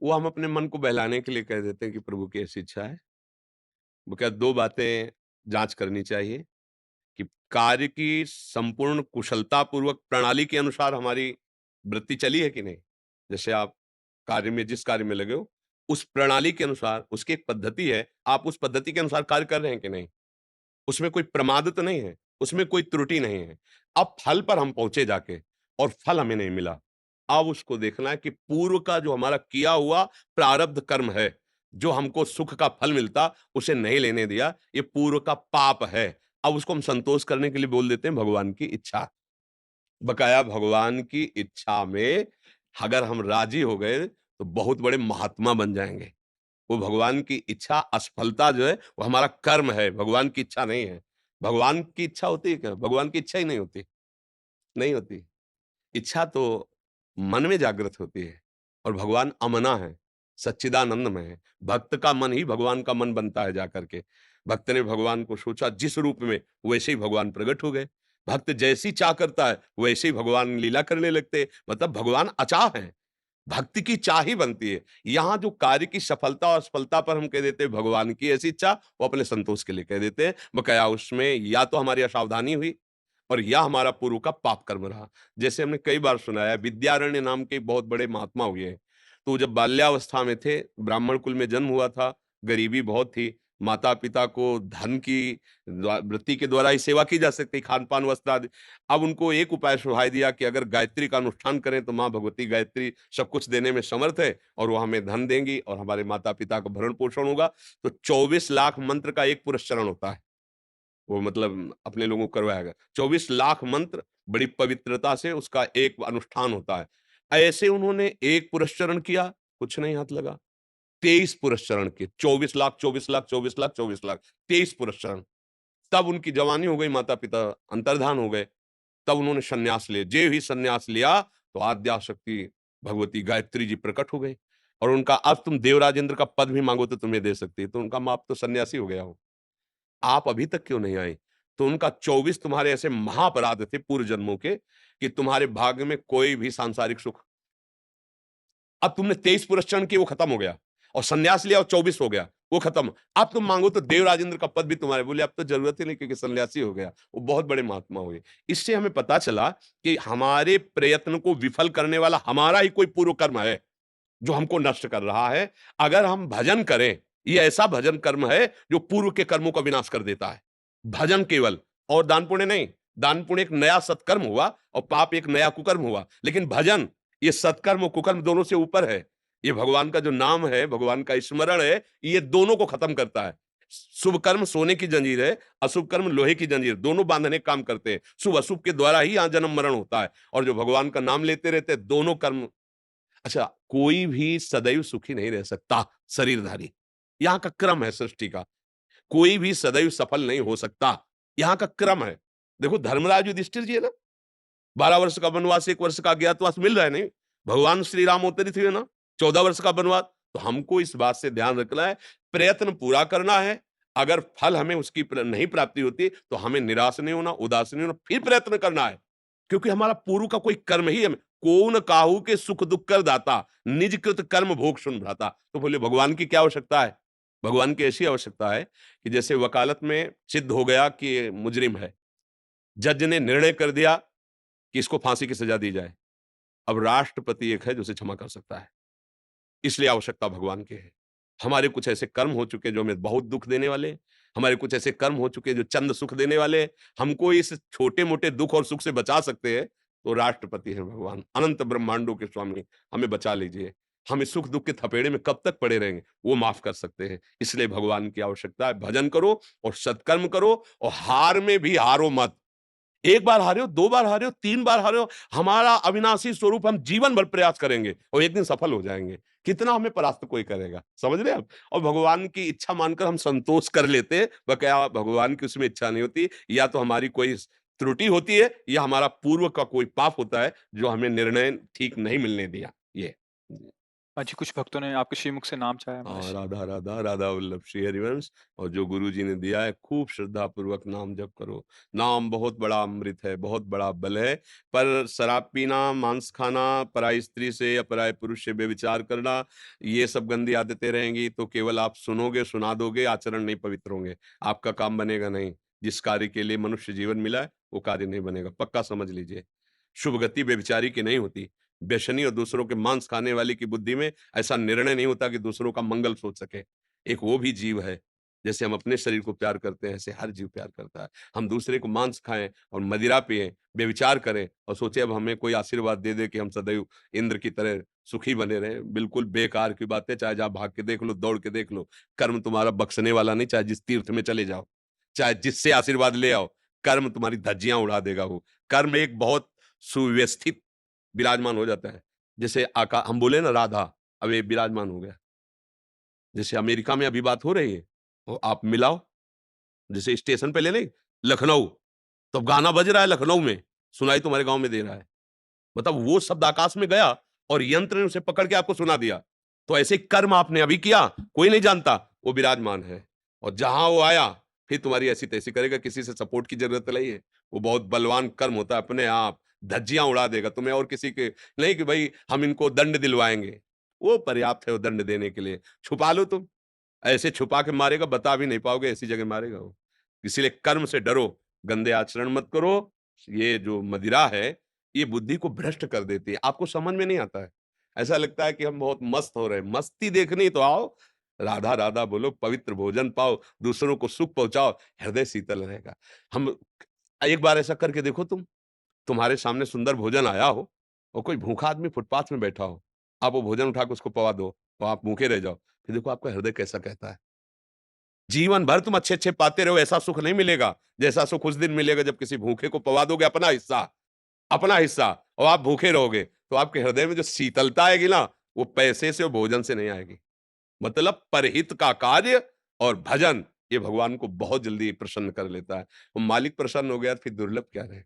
वो हम अपने मन को बहलाने के लिए कह देते हैं कि प्रभु की ऐसी इच्छा है। वो क्या 2 बातें जाँच करनी चाहिए कि कार्य की संपूर्ण कुशलतापूर्वक प्रणाली के अनुसार हमारी वृत्ति चली है कि नहीं? जैसे आप कार्य में जिस कार्य में लगे हो, उस प्रणाली के अनुसार उसकी एक पद्धति है, आप उस पद्धति के अनुसार कार्य कर रहे हैं कि नहीं? उसमें कोई प्रमाद तो नहीं है, उसमें कोई त्रुटि नहीं है। अब फल पर हम पहुँचे जाके और फल हमें नहीं मिला। अब उसको देखना है कि पूर्व का जो हमारा किया हुआ प्रारब्ध कर्म है, जो हमको सुख का फल मिलता, उसे नहीं लेने दिया, ये पूर्व का पाप है। अब उसको हम संतोष करने के लिए बोल देते हैं भगवान की इच्छा। बकाया भगवान की इच्छा में अगर हम राज़ी हो गए, तो बहुत बड़े महात्मा बन जाएँगे। वो भगवान की इच्छा असफलता जो है वो हमारा कर्म है, भगवान की इच्छा नहीं है। भगवान की इच्छा होती है क्या? भगवान की इच्छा ही नहीं होती, नहीं होती। इच्छा तो मन में जागृत होती है और भगवान अमना है, सच्चिदानंदमय है। भक्त का मन ही भगवान का मन बनता है जाकर के। भक्त ने भगवान को सोचा जिस रूप में, वैसे ही भगवान प्रकट हो गए। भक्त जैसी चाह करता है, वैसे ही भगवान लीला करने लगते हैं। मतलब भगवान अचाह हैं। भक्ति की चाह ही बनती है। यहाँ जो कार्य की सफलता और असफलता पर हम कह देते हैं भगवान की ऐसी इच्छा, वो अपने संतोष के लिए कह देते हैं। बकाया उसमें या तो हमारी असावधानी हुई और या हमारा पूर्व का पाप कर्म रहा। जैसे हमने कई बार सुना है विद्यारण्य नाम के एक बहुत बड़े महात्मा हुए हैं। तो जब बाल्यावस्था में थे, ब्राह्मण कुल में जन्म हुआ था, गरीबी बहुत थी, माता-पिता को धन की वृत्ति के द्वारा ही सेवा की जा सकती, खान-पान, वस्त्र आदि। अब उनको एक उपाय सुझाई दिया कि अगर गायत्री का अनुष्ठान करें तो माँ भगवती गायत्री सब कुछ देने में समर्थ है और वो हमें धन देंगी और हमारे माता-पिता का भरण-पोषण होगा। तो 24 लाख मंत्र का एक पुरस्चरण होता है। वो मतलब अपने लोगों को करवाया गया। 24 लाख मंत्र बड़ी पवित्रता से उसका एक अनुष्ठान होता है। ऐसे उन्होंने एक पुरस्चरण किया, कुछ नहीं हाथ लगा। 23 पुरस्चरण किए, 24 लाख, 24 लाख, 24 लाख, 24 लाख, 23 पुरस्चरण। तब उनकी जवानी हो गई, माता-पिता अंतर्धान हो गए। तब उन्होंने सन्यास लिया। ज्यों ही सन्यास लिया, तो आद्याशक्ति भगवती गायत्री जी प्रकट हो गई और उनका अब तुम देवराज इंद्र का पद भी माँगो तो तुम्हें दे सकती है। तो उनका मैं अब तो सन्यासी हो गया हूँ। आप अभी तक क्यों नहीं आई? तो उनका 24 तुम्हारे ऐसे महापराध थे पूर्व जन्मों के कि तुम्हारे भाग्य में कोई भी सांसारिक सुख। अब तुमने 23 पुरस्चरण किए वो खत्म हो गया और सन्यास लिया और 24 हो गया, वो खत्म। अब तुम माँगो तो देवराज इंद्र का पद भी तुम्हारे। बोले अब तो ज़रूरत ही नहीं क्योंकि सन्यासी हो गया। वो बहुत बड़े महात्मा हुए। इससे हमें पता चला कि हमारे प्रयत्न को विफल करने वाला हमारा ही कोई पूर्व कर्म है, जो हमको नष्ट कर रहा है। अगर हम भजन करें, ये ऐसा भजन कर्म है जो पूर्व के कर्मों का विनाश कर देता है। भजन केवल और दान पुण्य नहीं। दान पुण्य एक नया सत्कर्म हुआ और पाप एक नया कुकर्म हुआ। लेकिन भजन ये सत्कर्म और कुकर्म दोनों से ऊपर है। ये भगवान का जो नाम है, भगवान का स्मरण है, ये दोनों को खत्म करता है। शुभ कर्म सोने की जंजीर है, अशुभ कर्म लोहे की जंजीर, दोनों बांधने का काम करते हैं। शुभ अशुभ के द्वारा ही यहाँ जन्म मरण होता है और जो भगवान का नाम लेते रहते हैं, दोनों कर्म। अच्छा, कोई भी सदैव सुखी नहीं रह सकता शरीरधारी। यहाँ का क्रम है सृष्टि का। कोई भी सदैव सफल नहीं हो सकता। यहाँ का क्रम है। देखो धर्मराज युधिष्ठिर जी है ना, 12 वर्ष का वनवास, 1 वर्ष का अज्ञातवास मिल रहा है नहीं? भगवान श्री राम अवतरित हुए ना, 14 वर्ष का वनवास। तो हमको इस बात से ध्यान रखना है, प्रयत्न पूरा करना है। अगर फल हमें उसकी नहीं प्राप्ति होती, तो हमें निराश नहीं होना, उदास नहीं होना, फिर प्रयत्न करना है। क्योंकि हमारा पूर्व का कोई कर्म ही हमें "को न काहू के सुख दुःख कर दाता, निज कृत कर्म भोग सुन भ्राता।" तो बोले भगवान की क्या आवश्यकता है? भगवान की ऐसी आवश्यकता है कि जैसे वकालत में सिद्ध हो गया कि ये मुजरिम है। जज ने निर्णय कर दिया कि इसको फांसी की सजा दी जाए। अब राष्ट्रपति एक है जो उसे क्षमा कर सकता है। इसलिए आवश्यकता भगवान की है। हमारे कुछ ऐसे कर्म हो चुके जो हमें बहुत दुःख देने वाले, हमारे कुछ ऐसे कर्म हो चुके जो चंद सुख देने वाले, हमको इस छोटे-मोटे दुःख और सुख से बचा सकते हैं, तो राष्ट्रपति हैं भगवान, अनंत ब्रह्मांडों के स्वामी, हमें बचा लीजिए। हम इस सुख-दुःख के थपेड़े में कब तक पड़े रहेंगे? वो माफ़ कर सकते हैं। इसलिए भगवान की आवश्यकता है, भजन करो और सत्कर्म करो और हार में भी हारो मत। 1 बार हारे हो, 2 बार हारे हो, 3 बार हारे हो, हमारा अविनाशी स्वरूप हम जीवन भर प्रयास करेंगे और एक दिन सफल हो जाएँगे। कितना हमें परास्त कोई करेगा, समझ रहे हैं आप? और भगवान की इच्छा मानकर हम संतोष कर लेते हैं, बकाया भगवान की उसमें इच्छा नहीं होती, या तो हमारी कोई त्रुटि होती है या हमारा पूर्व का कोई पाप होता है, जो हमें निर्णय ठीक नहीं मिलने दिया। ये। जी। हाँ जी, कुछ भक्तों ने आपके श्रीमुख से नाम चाहा है हाँ, महाराज। राधा राधा राधा वल्लभ श्री हरिवंश। और जो गुरु जी ने दिया है, खूब श्रद्धा पूर्वक नाम जप करो। नाम बहुत बड़ा अमृत है, बहुत बड़ा बल है। पर शराब पीना, मांस खाना, पराई स्त्री से या पराये पुरुष से व्यभिचार करना, ये सब गंदी आदतें रहेंगी तो केवल आप सुनोगे, सुना दोगे, आचरण नहीं पवित्र होंगे, आपका काम बनेगा नहीं। जिस कार्य के लिए मनुष्य जीवन मिला है वो कार्य नहीं बनेगा, पक्का समझ लीजिए। शुभ गति व्यभिचारी की नहीं होती। व्यसनी और दूसरों के मांस खाने वाले की बुद्धि में ऐसा निर्णय नहीं होता कि दूसरों का मंगल सोच सके। एक वो भी जीव है, जैसे हम अपने शरीर को प्यार करते हैं, ऐसे हर जीव प्यार करता है। हम दूसरे को मांस खाएँ और मदिरा पिएँ, व्यभिचार करें और सोचें अब हमें कोई आशीर्वाद दे दे कि हम सदैव इंद्र की तरह सुखी बने रहें, बिल्कुल बेकार की बात है। चाहे जहाँ भाग के देख लो, दौड़ के देख लो, कर्म तुम्हारा बख्शने वाला नहीं, चाहे जिस तीर्थ में चले जाओ, चाहे जिससे आशीर्वाद ले आओ, कर्म तुम्हारी धज्जियाँ उड़ा देगा वो। कर्म एक बहुत सुव्यवस्थित विराजमान हो जाता है। जैसे आका हम बोले ना राधा, अब ये विराजमान हो गया। जैसे अमेरिका में अभी बात हो रही है, तो आप मिलाओ, जैसे स्टेशन पे ले लें, लखनऊ, तो अब गाना बज रहा है लखनऊ में, सुनाई तुम्हारे गाँव में दे रहा है। मतलब वो शब्द आकाश में गया और यंत्र ने उसे पकड़ के आपको सुना दिया। तो ऐसे कर्म आपने अभी किया, कोई नहीं जानता, वो विराजमान है। और जहाँ वो आया, फिर तुम्हारी ऐसी-तैसी करेगा, किसी से सपोर्ट की ज़रूरत नहीं है। वो बहुत बलवान कर्म होता है, अपने आप धज्जियाँ उड़ा देगा तुम्हें, और किसी के नहीं कि भई हम इनको दंड दिलवाएँगे। वो पर्याप्त है वो दंड देने के लिए। छुपा लो तुम, ऐसे छुपा के मारेगा, बता भी नहीं पाओगे, ऐसी जगह मारेगा वो। इसीलिए कर्म से डरो, गंदे आचरण मत करो। ये जो मदिरा है, ये बुद्धि को भ्रष्ट कर देती है, आपको समझ में नहीं आता है। ऐसा लगता है कि हम बहुत मस्त हो रहे हैं, मस्ती देखनी तो आओ, राधा राधा बोलो, पवित्र भोजन पाओ, दूसरों को सुख पहुँचाओ, हृदय शीतल रहेगा। हम एक बार ऐसा करके देखो तुम, तुम्हारे सामने सुंदर भोजन आया हो और कोई भूखा आदमी फुटपाथ में बैठा हो, आप वो भोजन उठा के उसको पवा दो, तो आप भूखे रह जाओ, फिर देखो आपका हृदय कैसा कहता है। जीवन भर तुम अच्छे-अच्छे पाते रहो, ऐसा सुख नहीं मिलेगा, जैसा सुख उस दिन मिलेगा जब किसी भूखे को पवा दोगे अपना हिस्सा, और आप भूखे रहोगे, तो आपके हृदय में जो शीतलता आएगी ना, वो पैसे से और भोजन से नहीं आएगी। मतलब परहित का कार्य और भजन, ये भगवान को बहुत जल्दी प्रसन्न कर लेता है। वो मालिक प्रसन्न हो गया तो फिर दुर्लभ क्या रहे?